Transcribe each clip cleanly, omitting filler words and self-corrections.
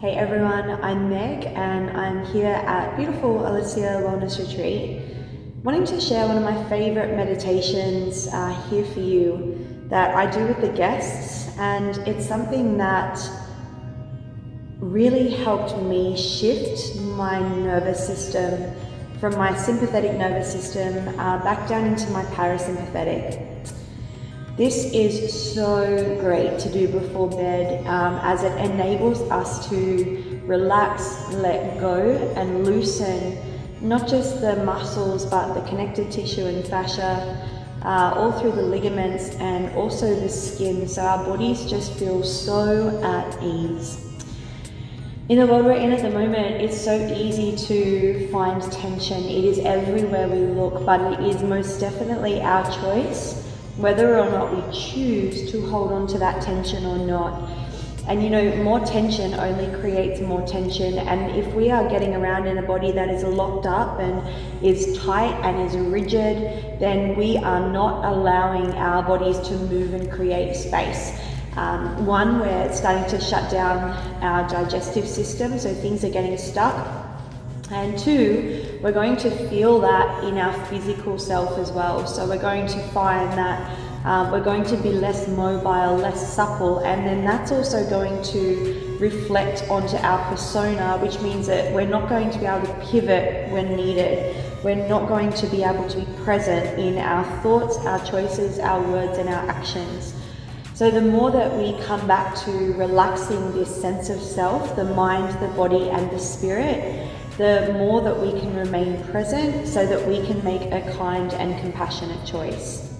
Hey everyone, I'm Meg and I'm here at beautiful Alicia Wellness Retreat, wanting to share one of my favorite meditations here for you that I do with the guests, and it's something that really helped me shift my nervous system from my sympathetic nervous system back down into my parasympathetic. This is so great to do before bed as it enables us to relax, let go and loosen not just the muscles but the connective tissue and fascia, all through the ligaments and also the skin, so our bodies just feel so at ease. In the world we're in at the moment, it's so easy to find tension. It is everywhere we look, but it is most definitely our choice whether or not we choose to hold on to that tension or not. And you know, more tension only creates more tension, and if we are getting around in a body that is locked up and is tight and is rigid, then we are not allowing our bodies to move and create space. One, we're starting to shut down our digestive system, so things are getting stuck. And two, we're going to feel that in our physical self as well. So we're going to find that we're going to be less mobile, less supple, and then that's also going to reflect onto our persona, which means that we're not going to be able to pivot when needed. We're not going to be able to be present in our thoughts, our choices, our words, and our actions. So the more that we come back to relaxing this sense of self, the mind, the body, and the spirit, the more that we can remain present so that we can make a kind and compassionate choice.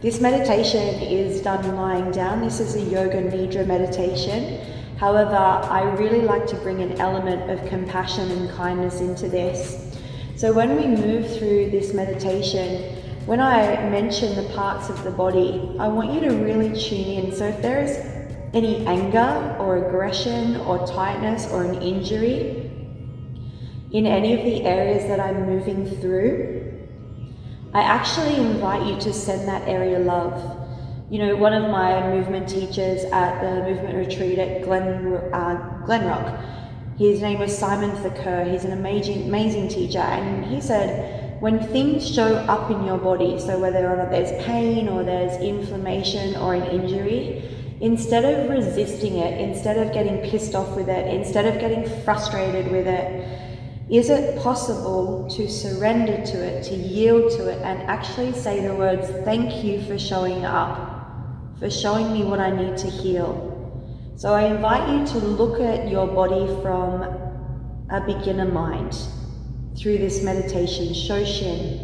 This meditation is done lying down. This is a yoga Nidra meditation. However, I really like to bring an element of compassion and kindness into this. So when we move through this meditation, when I mention the parts of the body, I want you to really tune in. So if there is any anger or aggression or tightness or an injury in any of the areas that I'm moving through, I actually invite you to send that area love. You know, one of my movement teachers at the movement retreat at Glenrock, his name was Simon Thakur. He's an amazing teacher, and he said, when things show up in your body, so whether or not there's pain or there's inflammation or an injury, instead of resisting it, instead of getting pissed off with it, instead of getting frustrated with it, is it possible to surrender to it, to yield to it, and actually say the words, thank you for showing up, for showing me what I need to heal. So I invite you to look at your body from a beginner mind through this meditation, Shoshin,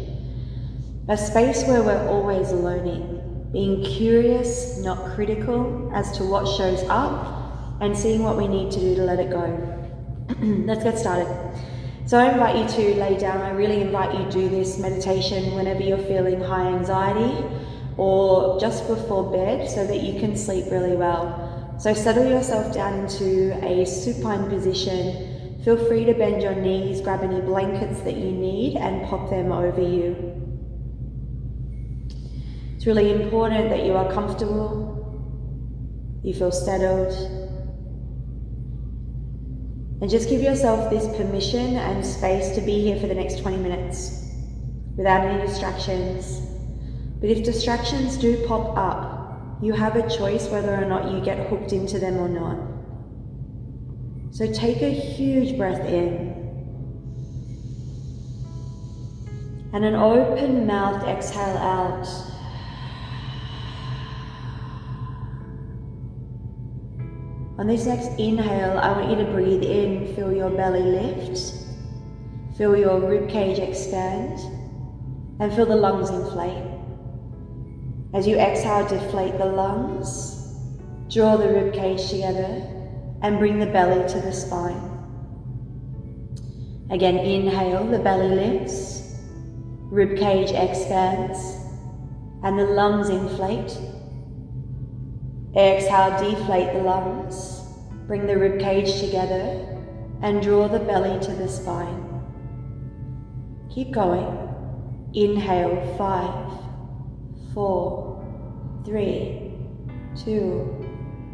a space where we're always learning, being curious, not critical, as to what shows up, and seeing what we need to do to let it go. Let's get started. So I invite you to lay down. I really invite you to do this meditation whenever you're feeling high anxiety or just before bed so that you can sleep really well. So settle yourself down into a supine position. Feel free to bend your knees, grab any blankets that you need and pop them over you. It's really important that you are comfortable, you feel settled, and just give yourself this permission and space to be here for the next 20 minutes without any distractions. But if distractions do pop up, you have a choice whether or not you get hooked into them or not. So take a huge breath in and an open mouth exhale out. On this next inhale, I want you to breathe in, feel your belly lift, feel your ribcage expand, and feel the lungs inflate. As you exhale, deflate the lungs, draw the ribcage together, and bring the belly to the spine. Again, inhale, the belly lifts, ribcage expands, and the lungs inflate. Exhale, deflate the lungs, bring the ribcage together, and draw the belly to the spine. Keep going. Inhale, 5, 4, 3, 2,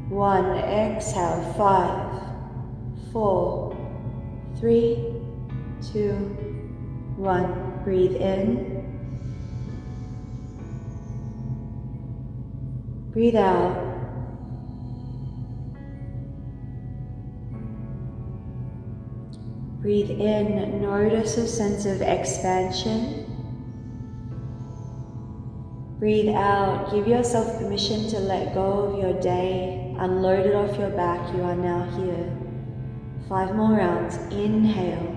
1. Exhale, 5, 4, 3, 2, 1. Breathe in. Breathe out. Breathe in, notice a sense of expansion. Breathe out, give yourself permission to let go of your day, unload it off your back, you are now here. 5 more rounds, inhale.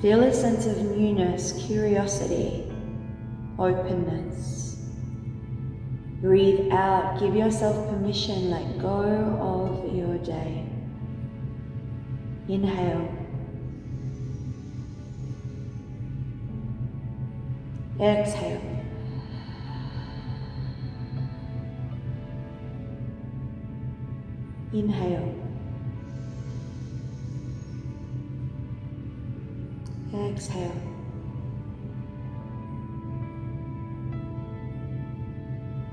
Feel a sense of newness, curiosity, openness. Breathe out, give yourself permission, let go of your day. Inhale. Exhale. Inhale. Exhale.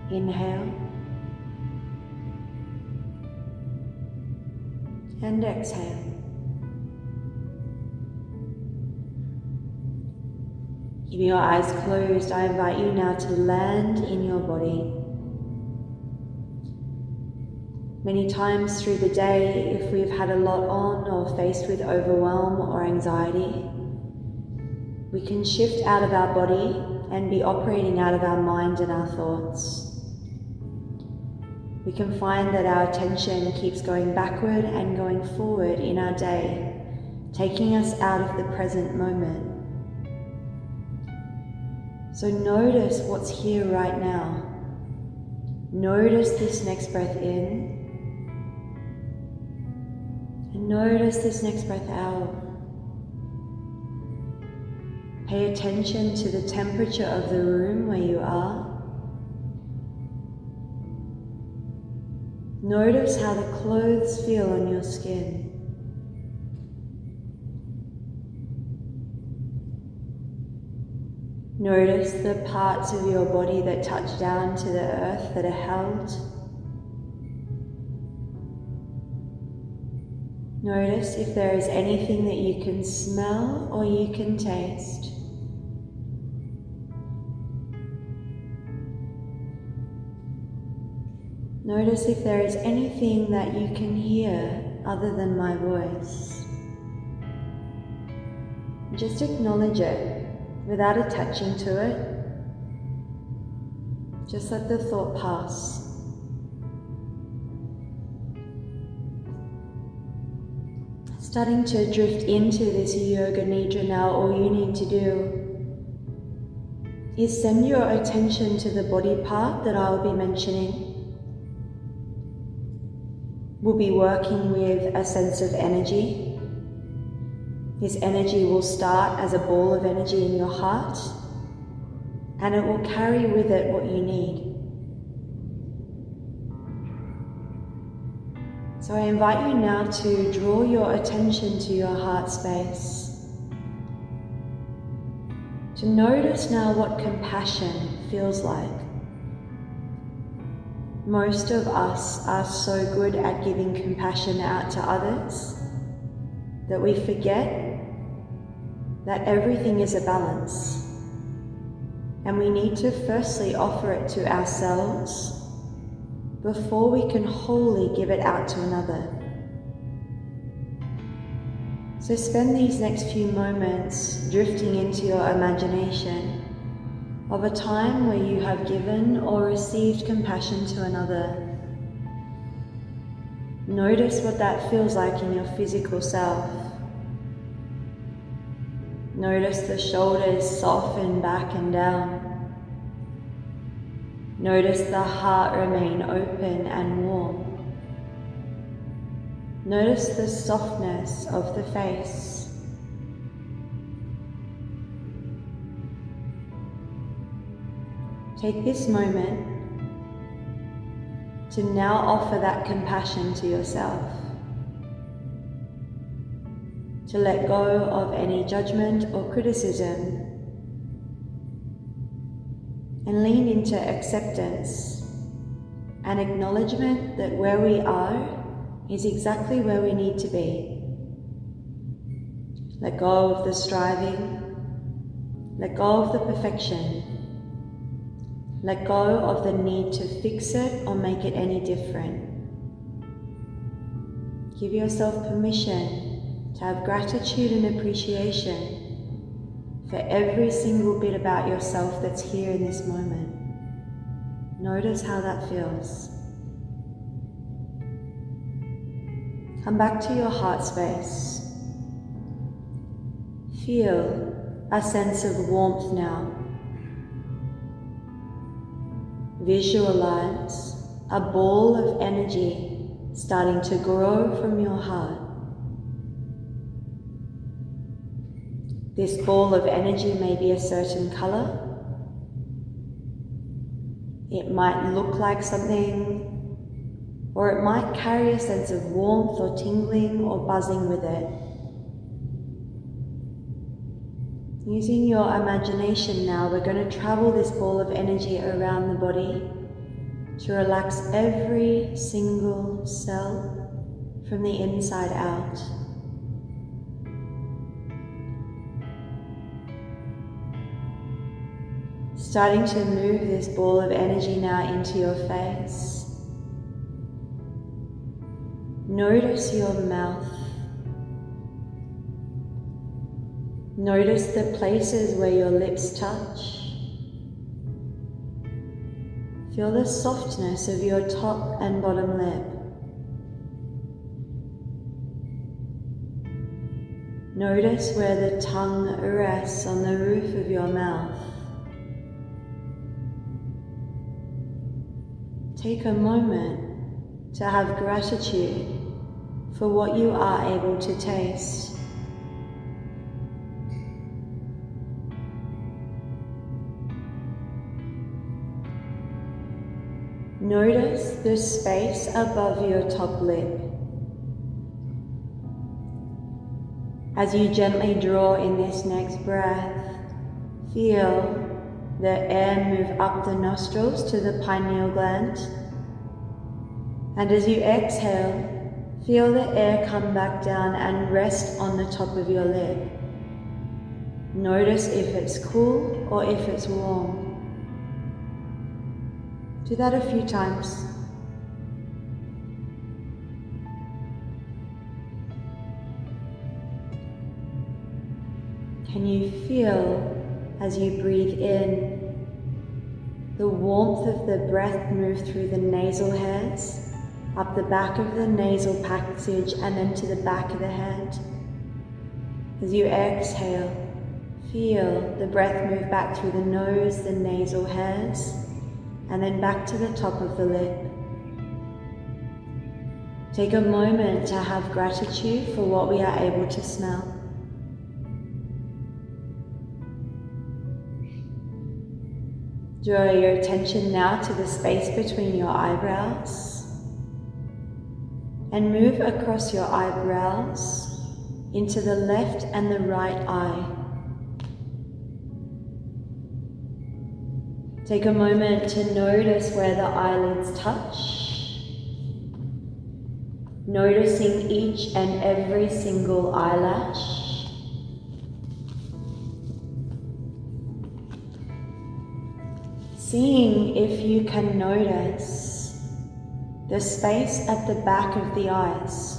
Inhale. And exhale. Keeping your eyes closed, I invite you now to land in your body. Many times through the day, if we've had a lot on or faced with overwhelm or anxiety, we can shift out of our body and be operating out of our mind and our thoughts. We can find that our attention keeps going backward and going forward in our day, taking us out of the present moment. So notice what's here right now. Notice this next breath in. And notice this next breath out. Pay attention to the temperature of the room where you are. Notice how the clothes feel on your skin. Notice the parts of your body that touch down to the earth that are held. Notice if there is anything that you can smell or you can taste. Notice if there is anything that you can hear other than my voice. Just acknowledge it without attaching to it. Just let the thought pass. Starting to drift into this yoga nidra now, all you need to do is send your attention to the body part that I'll be mentioning. We'll be working with a sense of energy. This energy will start as a ball of energy in your heart, and it will carry with it what you need. So I invite you now to draw your attention to your heart space. To notice now what compassion feels like. Most of us are so good at giving compassion out to others that we forget that everything is a balance. And we need to firstly offer it to ourselves before we can wholly give it out to another. So spend these next few moments drifting into your imagination of a time where you have given or received compassion to another. Notice what that feels like in your physical self. Notice the shoulders soften back and down. Notice the heart remain open and warm. Notice the softness of the face. Take this moment to now offer that compassion to yourself. To let go of any judgment or criticism and lean into acceptance and acknowledgement that where we are is exactly where we need to be. Let go of the striving. Let go of the perfection. Let go of the need to fix it or make it any different. Give yourself permission to have gratitude and appreciation for every single bit about yourself that's here in this moment. Notice how that feels. Come back to your heart space. Feel a sense of warmth now. Visualize a ball of energy starting to grow from your heart. This ball of energy may be a certain color. It might look like something, or it might carry a sense of warmth or tingling or buzzing with it. Using your imagination now, we're going to travel this ball of energy around the body to relax every single cell from the inside out. Starting to move this ball of energy now into your face. Notice your mouth. Notice the places where your lips touch. Feel the softness of your top and bottom lip. Notice where the tongue rests on the roof of your mouth. Take a moment to have gratitude for what you are able to taste. Notice the space above your top lip. As you gently draw in this next breath, feel the air move up the nostrils to the pineal gland. And as you exhale, feel the air come back down and rest on the top of your lip. Notice if it's cool or if it's warm. Do that a few times. Can you feel, as you breathe in, the warmth of the breath move through the nasal hairs, up the back of the nasal passage and then to the back of the head? As you exhale, feel the breath move back through the nose, the nasal hairs, and then back to the top of the lip. Take a moment to have gratitude for what we are able to smell. Draw your attention now to the space between your eyebrows and move across your eyebrows into the left and the right eye. Take a moment to notice where the eyelids touch, noticing each and every single eyelash. Seeing if you can notice the space at the back of the eyes.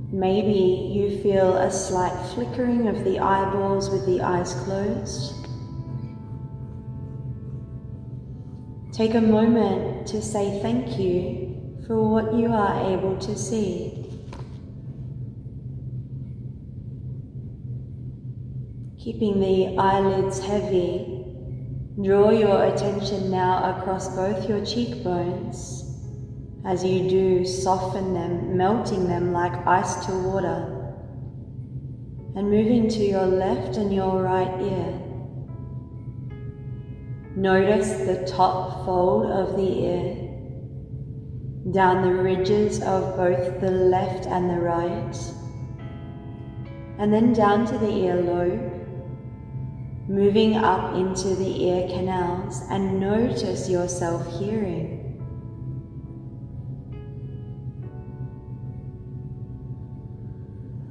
Maybe you feel a slight flickering of the eyeballs with the eyes closed. Take a moment to say thank you for what you are able to see. Keeping the eyelids heavy, draw your attention now across both your cheekbones. As you do, soften them, melting them like ice to water, and moving to your left and your right ear. Notice the top fold of the ear, down the ridges of both the left and the right, and then down to the earlobe, moving up into the ear canals, and notice yourself hearing.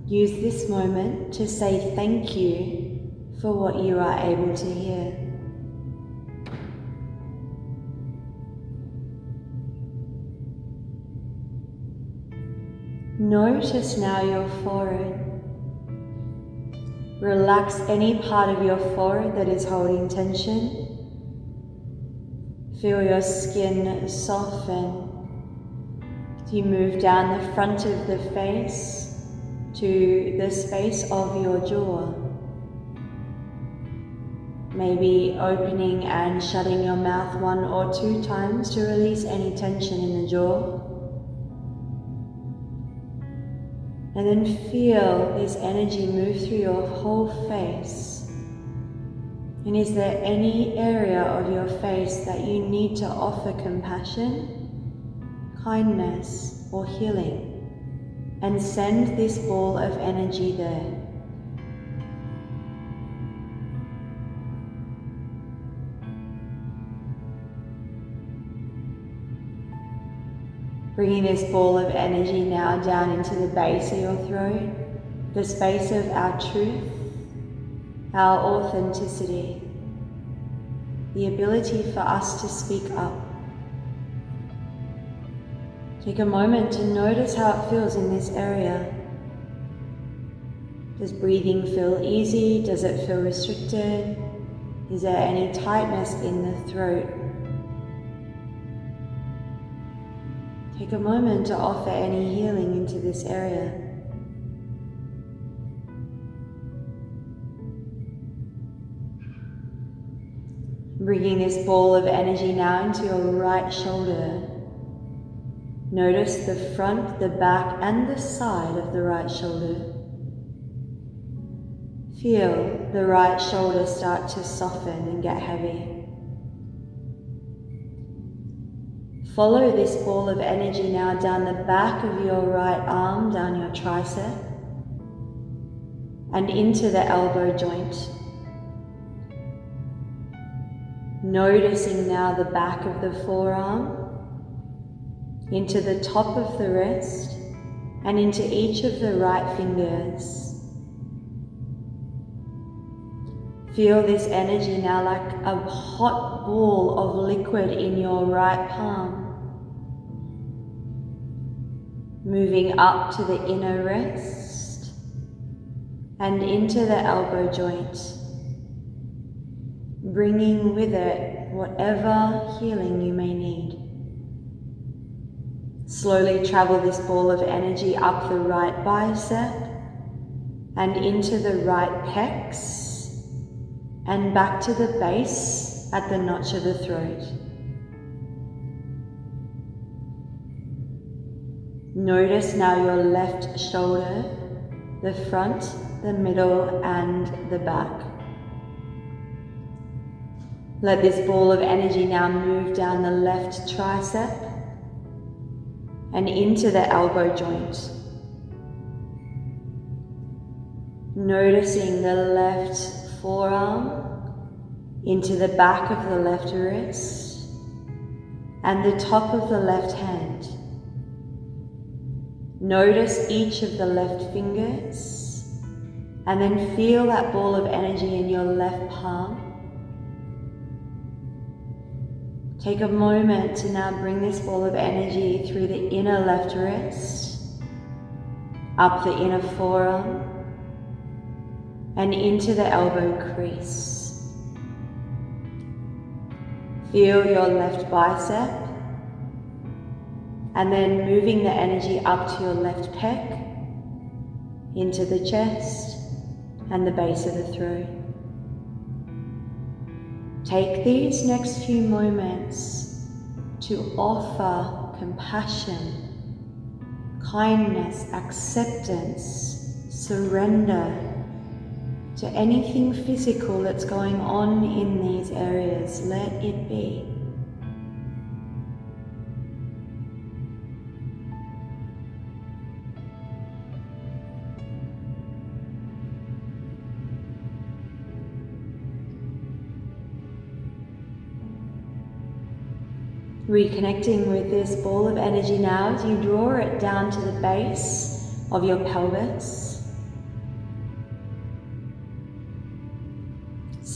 Use this moment to say thank you for what you are able to hear. Notice now your forehead. Relax any part of your forehead that is holding tension. Feel your skin soften as you move down the front of the face to the space of your jaw. Maybe opening and shutting your mouth 1 or 2 times to release any tension in the jaw. And then feel this energy move through your whole face. And is there any area of your face that you need to offer compassion, kindness, or healing? And send this ball of energy there. Bringing this ball of energy now down into the base of your throat, the space of our truth, our authenticity, the ability for us to speak up. Take a moment to notice how it feels in this area. Does breathing feel easy? Does it feel restricted? Is there any tightness in the throat? Take a moment to offer any healing into this area. Bringing this ball of energy now into your right shoulder. Notice the front, the back, and the side of the right shoulder. Feel the right shoulder start to soften and get heavy. Follow this ball of energy now down the back of your right arm, down your tricep, and into the elbow joint. Noticing now the back of the forearm, into the top of the wrist, and into each of the right fingers. Feel this energy now like a hot ball of liquid in your right palm. Moving up to the inner wrist and into the elbow joint, bringing with it whatever healing you may need. Slowly travel this ball of energy up the right bicep and into the right pecs and back to the base at the notch of the throat. Notice now your left shoulder, the front, the middle, and the back. Let this ball of energy now move down the left tricep and into the elbow joint. Noticing the left forearm into the back of the left wrist and the top of the left hand. Notice each of the left fingers and then feel that ball of energy in your left palm. Take a moment to now bring this ball of energy through the inner left wrist, up the inner forearm, and into the elbow crease. Feel your left bicep, and then moving the energy up to your left pec, into the chest, and the base of the throat. Take these next few moments to offer compassion, kindness, acceptance, surrender to anything physical that's going on in these areas. Let it be. Reconnecting with this ball of energy now as you draw it down to the base of your pelvis,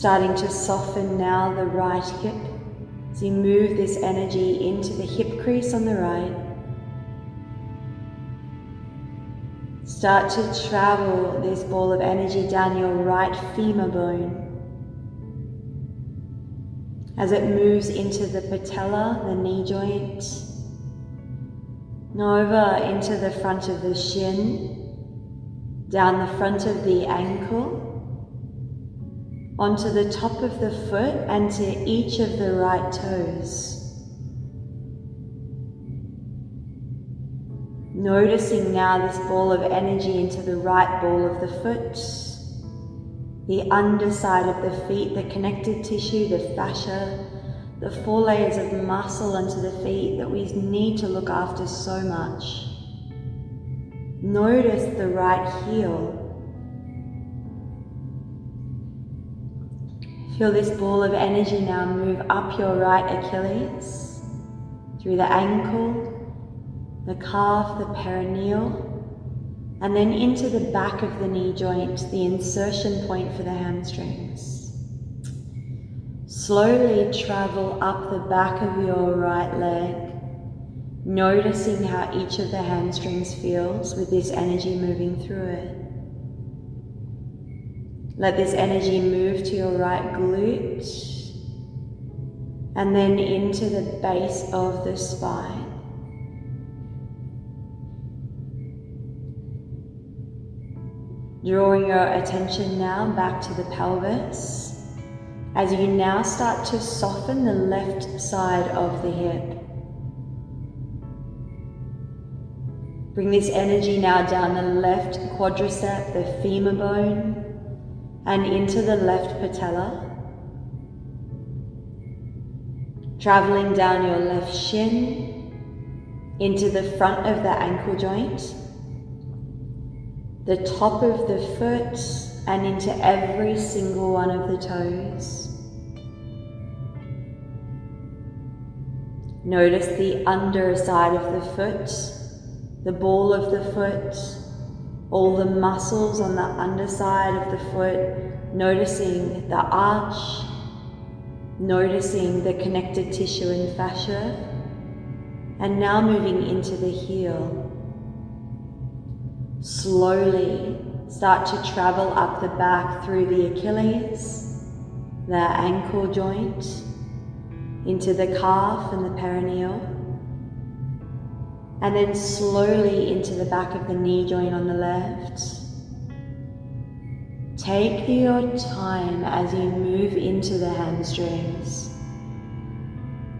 Starting to soften now the right hip as you move this energy into the hip crease on the right. Start to travel this ball of energy down your right femur bone as it moves into the patella, the knee joint, and over into the front of the shin, down the front of the ankle, onto the top of the foot and to each of the right toes. Noticing now this ball of energy into the right ball of the foot, the underside of the feet, the connective tissue, the fascia, the 4 layers of muscle under the feet that we need to look after so much. Notice the right heel. Feel this ball of energy now move up your right Achilles, through the ankle, the calf, the perineal, and then into the back of the knee joint, the insertion point for the hamstrings. Slowly travel up the back of your right leg, noticing how each of the hamstrings feels with this energy moving through it. Let this energy move to your right glute and then into the base of the spine. Drawing your attention now back to the pelvis as you now start to soften the left side of the hip. Bring this energy now down the left quadricep, the femur bone, and into the left patella. Traveling down your left shin, into the front of the ankle joint, the top of the foot, and into every single one of the toes. Notice the underside of the foot, the ball of the foot, all the muscles on the underside of the foot, noticing the arch, noticing the connective tissue and fascia, and now moving into the heel. Slowly start to travel up the back through the Achilles, the ankle joint, into the calf and the perineal, and then slowly into the back of the knee joint on the left. Take your time as you move into the hamstrings.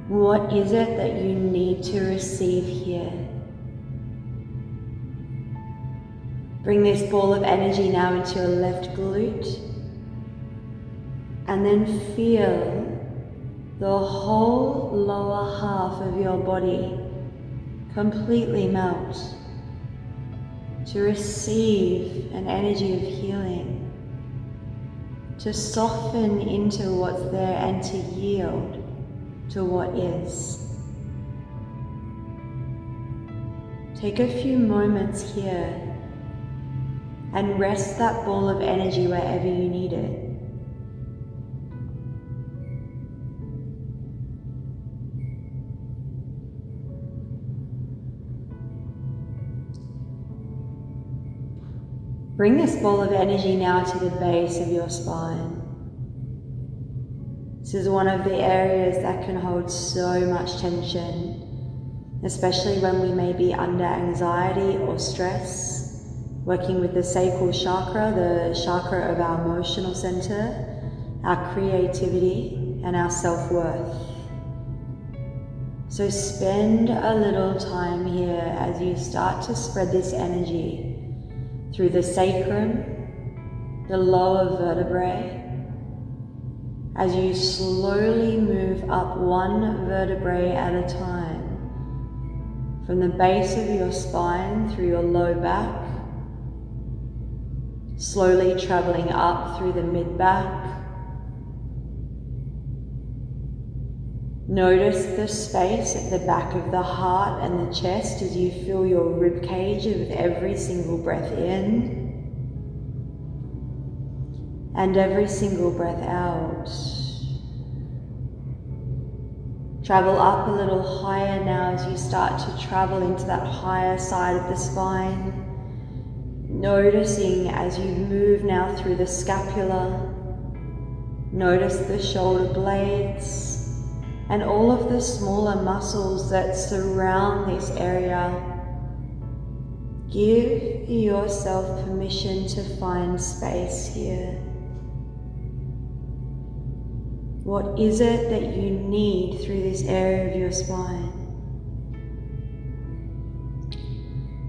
What is it that you need to receive here? Bring this ball of energy now into your left glute, and then feel the whole lower half of your body completely melt to receive an energy of healing, to soften into what's there and to yield to what is. Take a few moments here and rest that ball of energy wherever you need it. Bring this ball of energy now to the base of your spine. This is one of the areas that can hold so much tension, especially when we may be under anxiety or stress. Working with the sacral chakra, the chakra of our emotional center, our creativity, and our self-worth. So spend a little time here as you start to spread this energy through the sacrum, the lower vertebrae, as you slowly move up one vertebrae at a time, from the base of your spine through your low back, slowly traveling up through the mid-back. Notice the space at the back of the heart and the chest as you fill your rib cage with every single breath in. and every single breath out. Travel up a little higher now as you start to travel into that higher side of the spine. Noticing as you move now through the scapula. Notice the shoulder blades and all of the smaller muscles that surround this area. Give yourself permission to find space here. What is it that you need through this area of your spine?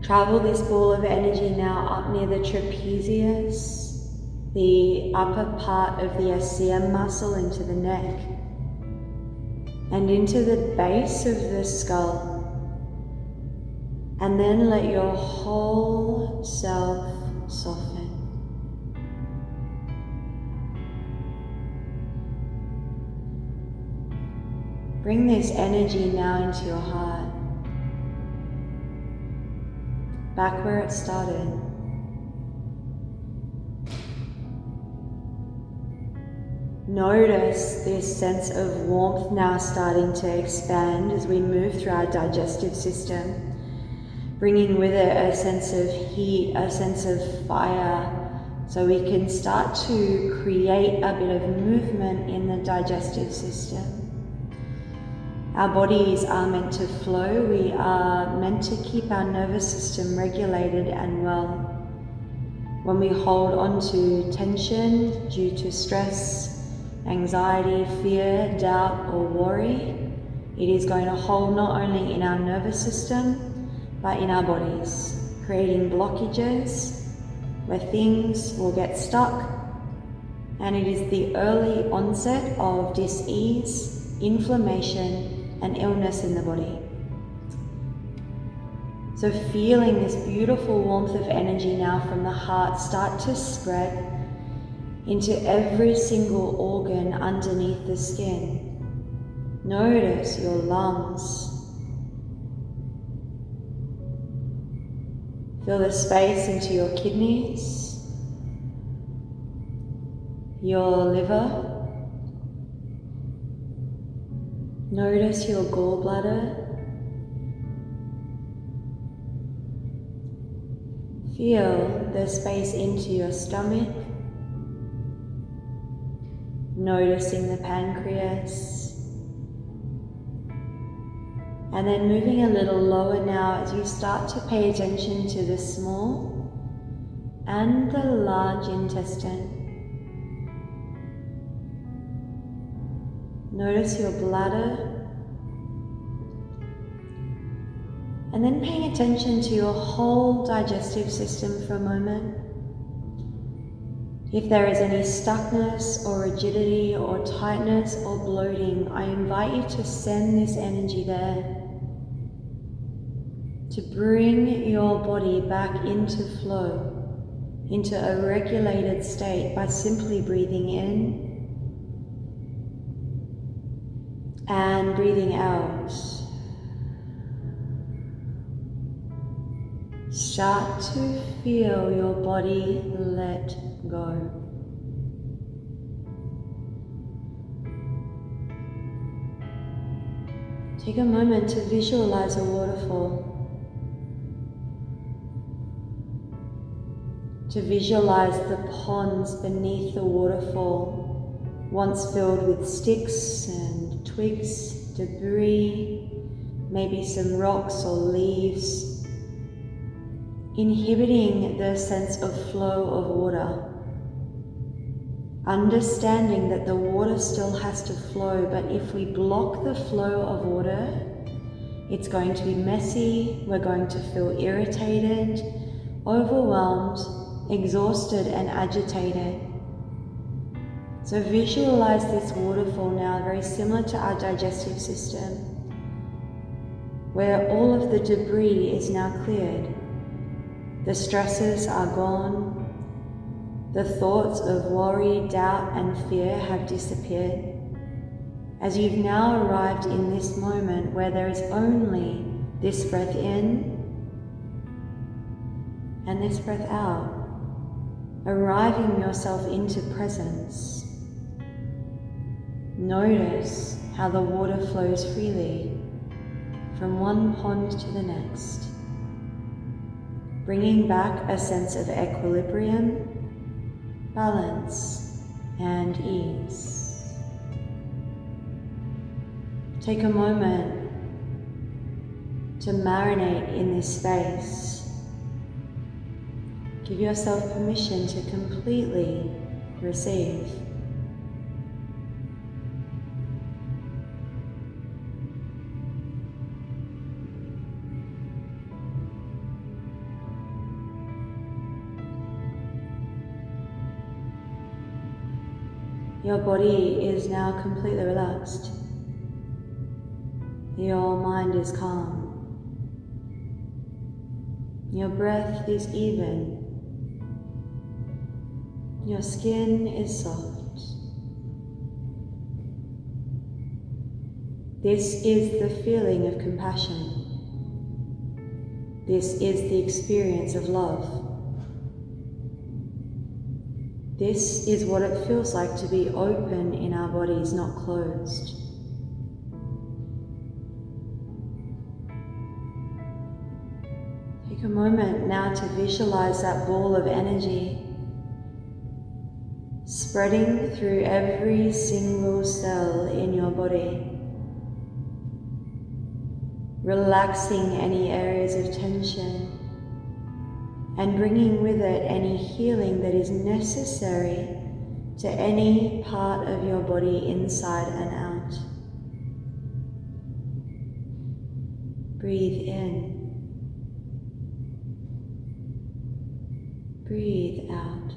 Travel this ball of energy now up near the trapezius, the upper part of the SCM muscle into the neck, and into the base of the skull. And then let your whole self soften. Bring this energy now into your heart, back where it started. Notice this sense of warmth now starting to expand as we move through our digestive system, bringing with it a sense of heat, a sense of fire, so we can start to create a bit of movement in the digestive system. Our bodies are meant to flow. We are meant to keep our nervous system regulated and well. When we hold on to tension due to stress, anxiety, fear, doubt, or worry, it is going to hold not only in our nervous system, but in our bodies, creating blockages where things will get stuck, and it is the early onset of dis-ease, inflammation, and illness in the body. So feeling this beautiful warmth of energy now from the heart start to spread into every single organ underneath the skin. Notice your lungs. Feel the space into your kidneys, your liver. Notice your gallbladder. Feel the space into your stomach. Noticing the pancreas. And then moving a little lower now as you start to pay attention to the small and the large intestine. Notice your bladder, and then paying attention to your whole digestive system for a moment. If there is any stuckness or rigidity or tightness or bloating, I invite you to send this energy there, to bring your body back into flow, into a regulated state by simply breathing in and breathing out. Start to feel your body let go. Take a moment to visualize a waterfall. To visualize the ponds beneath the waterfall, once filled with sticks and twigs, debris, maybe some rocks or leaves, inhibiting the sense of flow of water. Understanding that the water still has to flow, but if we block the flow of water, it's going to be messy, we're going to feel irritated, overwhelmed, exhausted and agitated. So visualize this waterfall now, very similar to our digestive system, where all of the debris is now cleared. The stresses are gone. The thoughts of worry, doubt, and fear have disappeared. As you've now arrived in this moment where there is only this breath in and this breath out. arriving yourself into presence. Notice how the water flows freely from one pond to the next, bringing back a sense of equilibrium, balance, and ease. Take a moment to marinate in this space. Give yourself permission to completely receive. Your body is now completely relaxed. Your mind is calm. Your breath is even. Your skin is soft. This is the feeling of compassion. This is the experience of love. This is what it feels like to be open in our bodies, not closed. Take a moment now to visualize that ball of energy spreading through every single cell in your body, relaxing any areas of tension and bringing with it any healing that is necessary to any part of your body inside and out. Breathe in. Breathe out.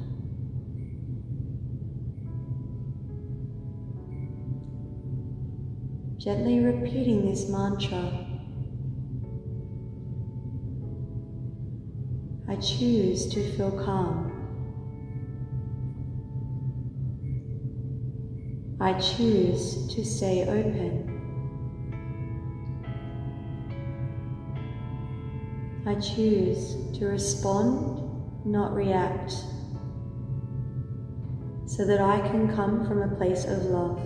Gently repeating this mantra. I choose to feel calm. I choose to stay open. I choose to respond, not react, so that I can come from a place of love.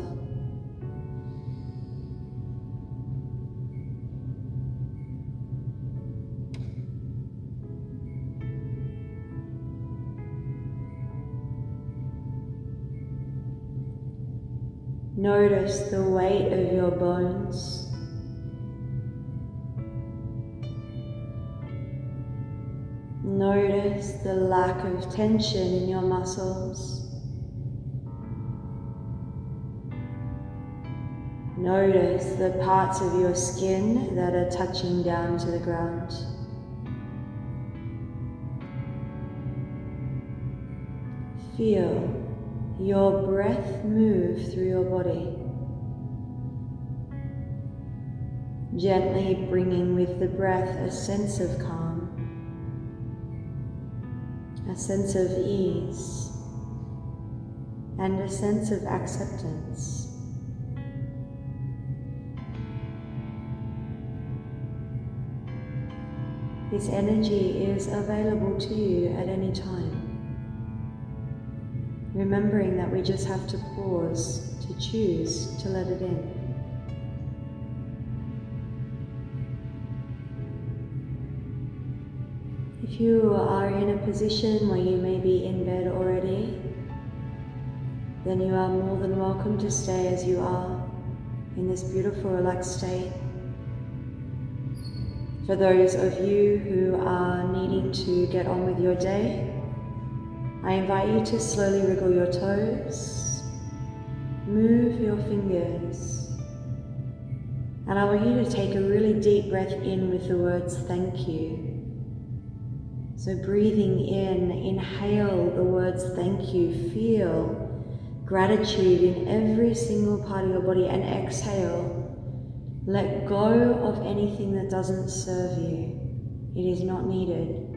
Notice the weight of your bones. Notice the lack of tension in your muscles. Notice the parts of your skin that are touching down to the ground. Feel your breath move through your body, gently bringing with the breath a sense of calm, a sense of ease, and a sense of acceptance. This energy is available to you at any time. Remembering that we just have to pause to choose to let it in. If you are in a position where you may be in bed already, then you are more than welcome to stay as you are in this beautiful relaxed state. For those of you who are needing to get on with your day, I invite you to slowly wriggle your toes, move your fingers, and I want you to take a really deep breath in with the words thank you. So breathing in, inhale the words thank you, feel gratitude in every single part of your body, and exhale, let go of anything that doesn't serve you. It is not needed.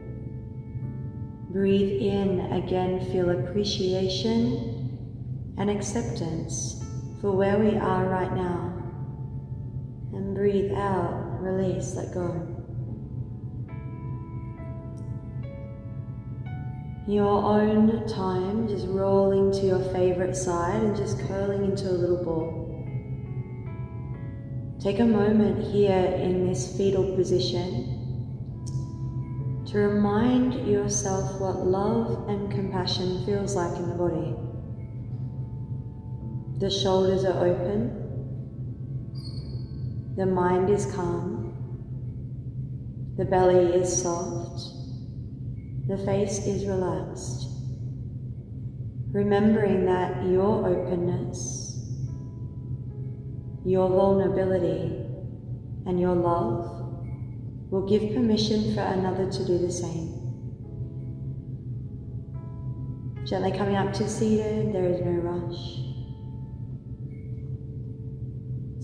Breathe in, again feel appreciation and acceptance for where we are right now. And breathe out, release, let go. your own time, just rolling to your favorite side and just curling into a little ball. Take a moment here in this fetal position to remind yourself what love and compassion feels like in the body. The shoulders are open, the mind is calm, the belly is soft, the face is relaxed. Remembering that your openness, your vulnerability, and your love will give permission for another to do the same. Gently coming up to seated, there is no rush.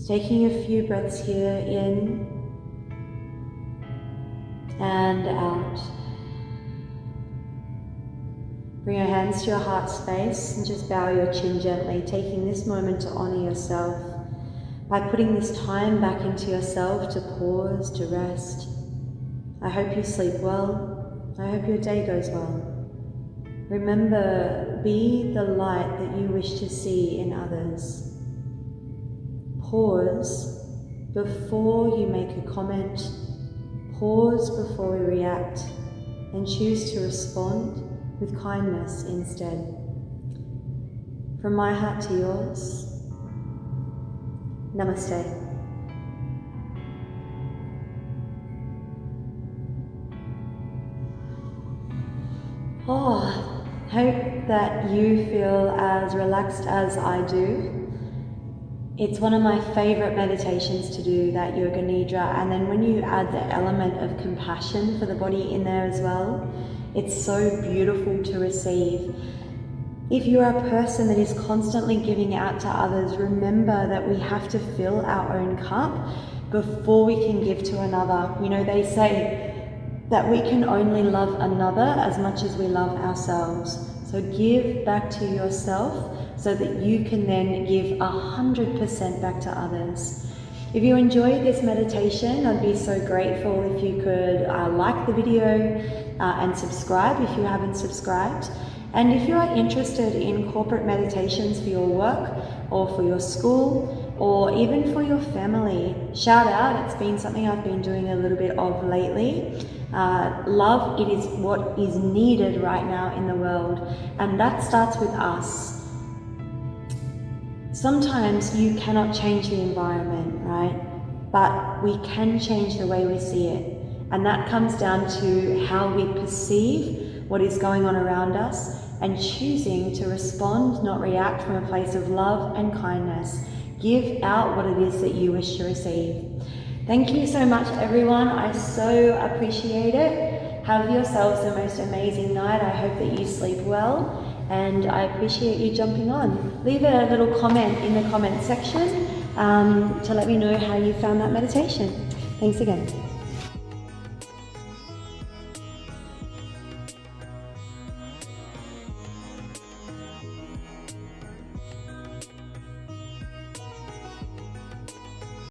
Taking a few breaths here in and out. Bring your hands to your heart space and just bow your chin gently, taking this moment to honor yourself by putting this time back into yourself to pause, to rest. I hope you sleep well. I hope your day goes well. Remember, be the light that you wish to see in others. Pause before you make a comment. Pause before we react, and choose to respond with kindness instead. From my heart to yours, Namaste. Hope that you feel as relaxed as I do. It's one of my favorite meditations to do, that Yoga Nidra, and then when you add the element of compassion for the body in there as well, it's so beautiful to receive. If you are a person that is constantly giving out to others, remember that we have to fill our own cup before we can give to another. You know, they say that we can only love another as much as we love ourselves. So give back to yourself so that you can then give 100% back to others. If you enjoyed this meditation, I'd be so grateful if you could like the video and subscribe if you haven't subscribed. And if you are interested in corporate meditations for your work or for your school or even for your family, shout out. It's been something I've been doing a little bit of lately. Love, it is what is needed right now in the world, and that starts with us. Sometimes you cannot change the environment, right? But we can change the way we see it, and that comes down to how we perceive what is going on around us and choosing to respond, not react, from a place of love and kindness. Give out what it is that you wish to receive. Thank you so much, everyone. I so appreciate it. Have yourselves the most amazing night. I hope that you sleep well, and I appreciate you jumping on. Leave a little comment in the comment section to let me know how you found that meditation. Thanks again.